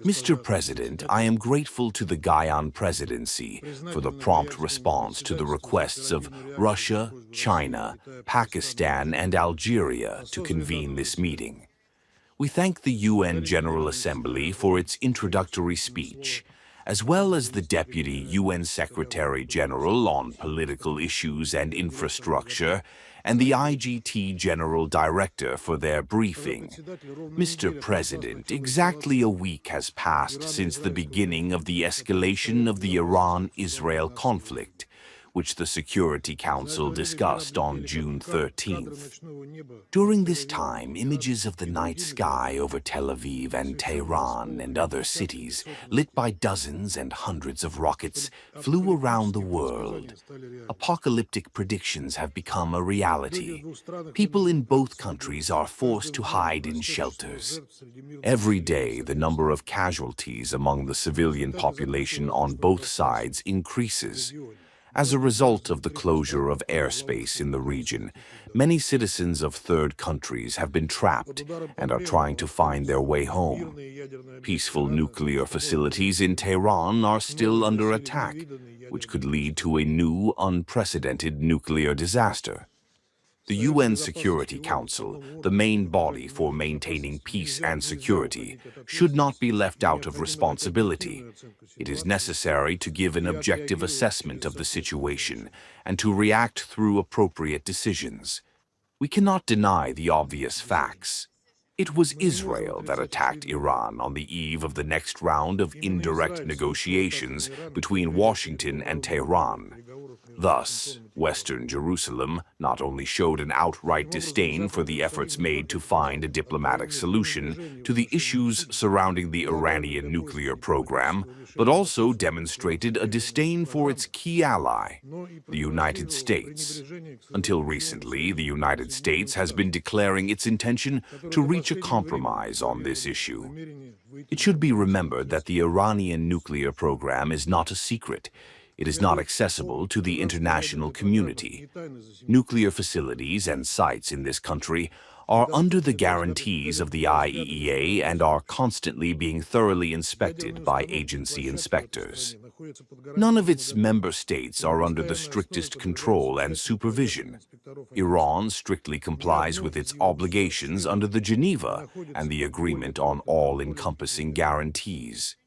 Mr. President, I am grateful to the Guyana presidency for the prompt response to the requests of Russia, China, Pakistan, and Algeria to convene this meeting. We thank the UN General Assembly for its introductory speech, as well as the Deputy UN Secretary-General on Political Issues and Infrastructure, and the IGT General Director for their briefing. Mr. President, exactly a week has passed since the beginning of the escalation of the Iran-Israel conflict, which the Security Council discussed on June 13th. During this time, images of the night sky over Tel Aviv and Tehran and other cities, lit by dozens and hundreds of rockets, flew around the world. Apocalyptic predictions have become a reality. People in both countries are forced to hide in shelters. Every day, the number of casualties among the civilian population on both sides increases. As a result of the closure of airspace in the region, many citizens of third countries have been trapped and are trying to find their way home. Peaceful nuclear facilities in Tehran are still under attack, which could lead to a new, unprecedented nuclear disaster. The UN Security Council, the main body for maintaining peace and security, should not be left out of responsibility. It is necessary to give an objective assessment of the situation and to react through appropriate decisions. We cannot deny the obvious facts. It was Israel that attacked Iran on the eve of the next round of indirect negotiations between Washington and Tehran. Thus, Western Jerusalem not only showed an outright disdain for the efforts made to find a diplomatic solution to the issues surrounding the Iranian nuclear program, but also demonstrated a disdain for its key ally, the United States. Until recently, the United States has been declaring its intention to reach a compromise on this issue. It should be remembered that the Iranian nuclear program is not a secret. It is not accessible to the international community. Nuclear facilities and sites in this country are under the guarantees of the IAEA and are constantly being thoroughly inspected by agency inspectors. None of its member states are under the strictest control and supervision. Iran strictly complies with its obligations under the Geneva and the Agreement on All-Encompassing Guarantees.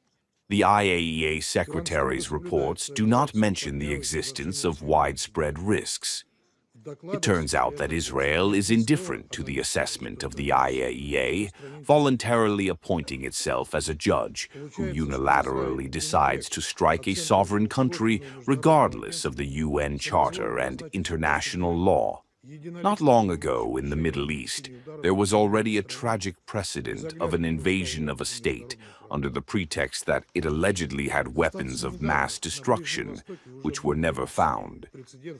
The IAEA Secretary's reports do not mention the existence of widespread risks. It turns out that Israel is indifferent to the assessment of the IAEA, voluntarily appointing itself as a judge who unilaterally decides to strike a sovereign country regardless of the UN Charter and international law. Not long ago in the Middle East, there was already a tragic precedent of an invasion of a state under the pretext that it allegedly had weapons of mass destruction, which were never found.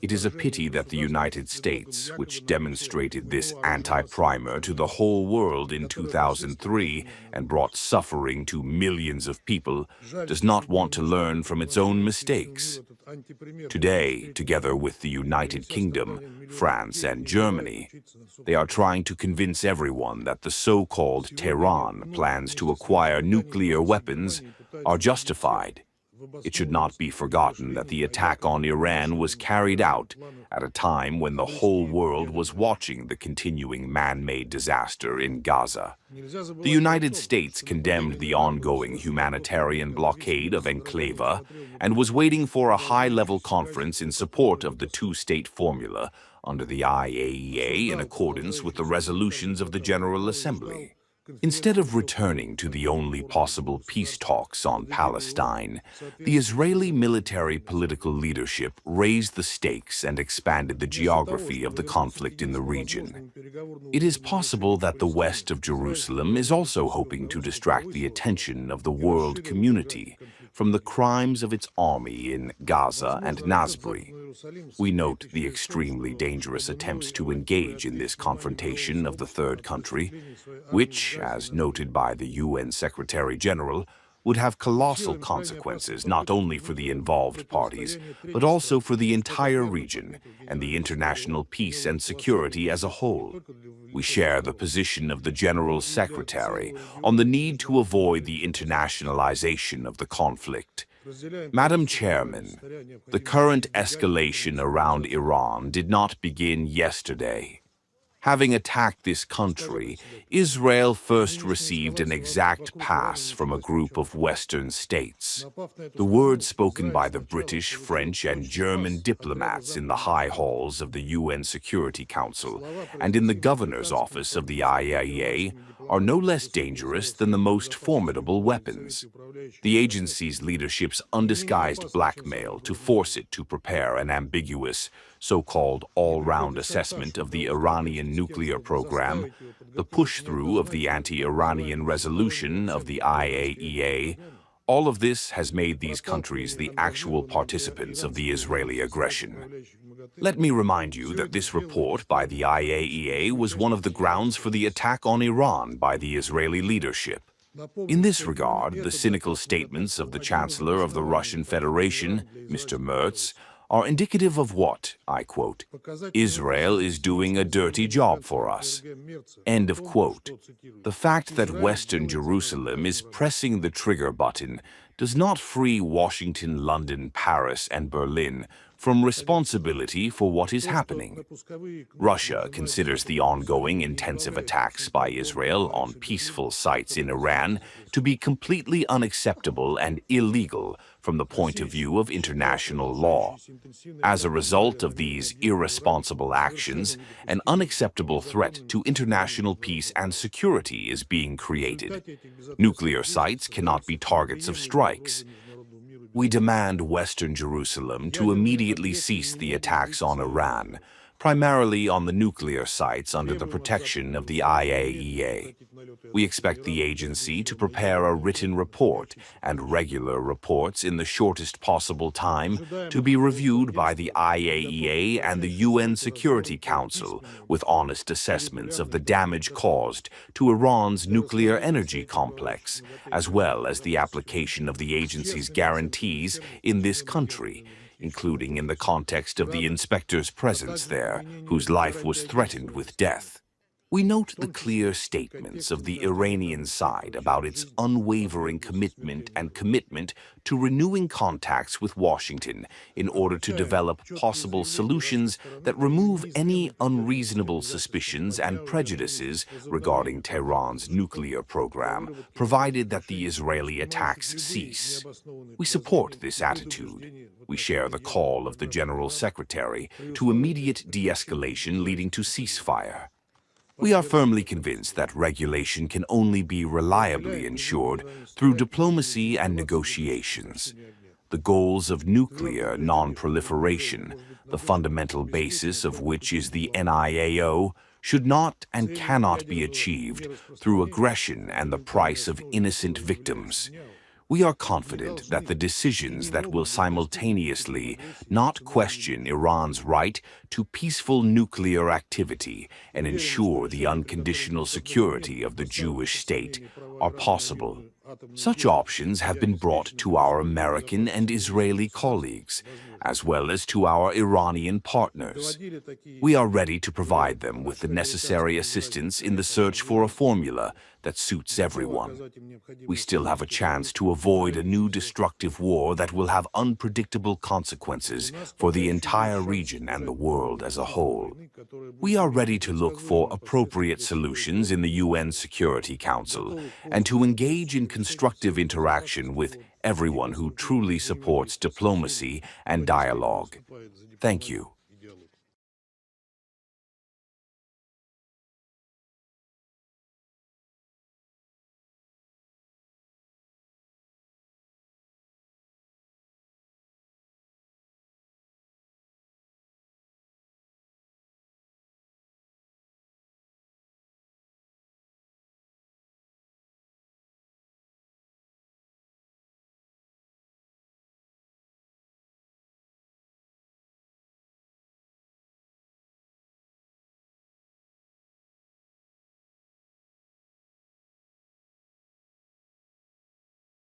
It is a pity that the United States, which demonstrated this anti-primer to the whole world in 2003 and brought suffering to millions of people, does not want to learn from its own mistakes. Today, together with the United Kingdom, France, and Germany, they are trying to convince everyone that the so-called Tehran plans to acquire nuclear weapons are justified. It should not be forgotten that the attack on Iran was carried out at a time when the whole world was watching the continuing man-made disaster in Gaza. The United States condemned the ongoing humanitarian blockade of Enclave and was waiting for a high-level conference in support of the two-state formula under the IAEA in accordance with the resolutions of the General Assembly. Instead of returning to the only possible peace talks on Palestine, the Israeli military political leadership raised the stakes and expanded the geography of the conflict in the region. It is possible that the west of Jerusalem is also hoping to distract the attention of the world community from the crimes of its army in Gaza and Nasri. We note the extremely dangerous attempts to engage in this confrontation of the third country, which, as noted by the UN Secretary-General, would have colossal consequences not only for the involved parties, but also for the entire region and the international peace and security as a whole. We share the position of the General Secretary on the need to avoid the internationalization of the conflict. Madam Chairman, the current escalation around Iran did not begin yesterday. Having attacked this country, Israel first received an exact pass from a group of Western states. The words spoken by the British, French, and German diplomats in the high halls of the UN Security Council and in the governor's office of the IAEA are no less dangerous than the most formidable weapons. The agency's leadership's undisguised blackmail to force it to prepare an ambiguous, so-called all-round assessment of the Iranian nuclear program, the push-through of the anti-Iranian resolution of the IAEA, all of this has made these countries the actual participants of the Israeli aggression. Let me remind you that this report by the IAEA was one of the grounds for the attack on Iran by the Israeli leadership. In this regard, the cynical statements of the Chancellor of the Russian Federation, Mr. Merz, are indicative of what, I quote, "Israel is doing a dirty job for us." End of quote. The fact that Western Jerusalem is pressing the trigger button does not free Washington, London, Paris, and Berlin from responsibility for what is happening. Russia considers the ongoing intensive attacks by Israel on peaceful sites in Iran to be completely unacceptable and illegal from the point of view of international law. As a result of these irresponsible actions, an unacceptable threat to international peace and security is being created. Nuclear sites cannot be targets of strikes. We demand Western Jerusalem to immediately cease the attacks on Iran, primarily on the nuclear sites under the protection of the IAEA. We expect the agency to prepare a written report and regular reports in the shortest possible time to be reviewed by the IAEA and the UN Security Council with honest assessments of the damage caused to Iran's nuclear energy complex, as well as the application of the agency's guarantees in this country, including in the context of the inspector's presence there, whose life was threatened with death. We note the clear statements of the Iranian side about its unwavering commitment to renewing contacts with Washington in order to develop possible solutions that remove any unreasonable suspicions and prejudices regarding Tehran's nuclear program, provided that the Israeli attacks cease. We support this attitude. We share the call of the General Secretary to immediate de-escalation leading to ceasefire. We are firmly convinced that regulation can only be reliably ensured through diplomacy and negotiations. The goals of nuclear non-proliferation, the fundamental basis of which is the NIAO, should not and cannot be achieved through aggression and the price of innocent victims. We are confident that the decisions that will simultaneously not question Iran's right to peaceful nuclear activity and ensure the unconditional security of the Jewish state are possible. Such options have been brought to our American and Israeli colleagues, as well as to our Iranian partners. We are ready to provide them with the necessary assistance in the search for a formula that suits everyone. We still have a chance to avoid a new destructive war that will have unpredictable consequences for the entire region and the world as a whole. We are ready to look for appropriate solutions in the UN Security Council and to engage in constructive interaction with everyone who truly supports diplomacy and dialogue. Thank you.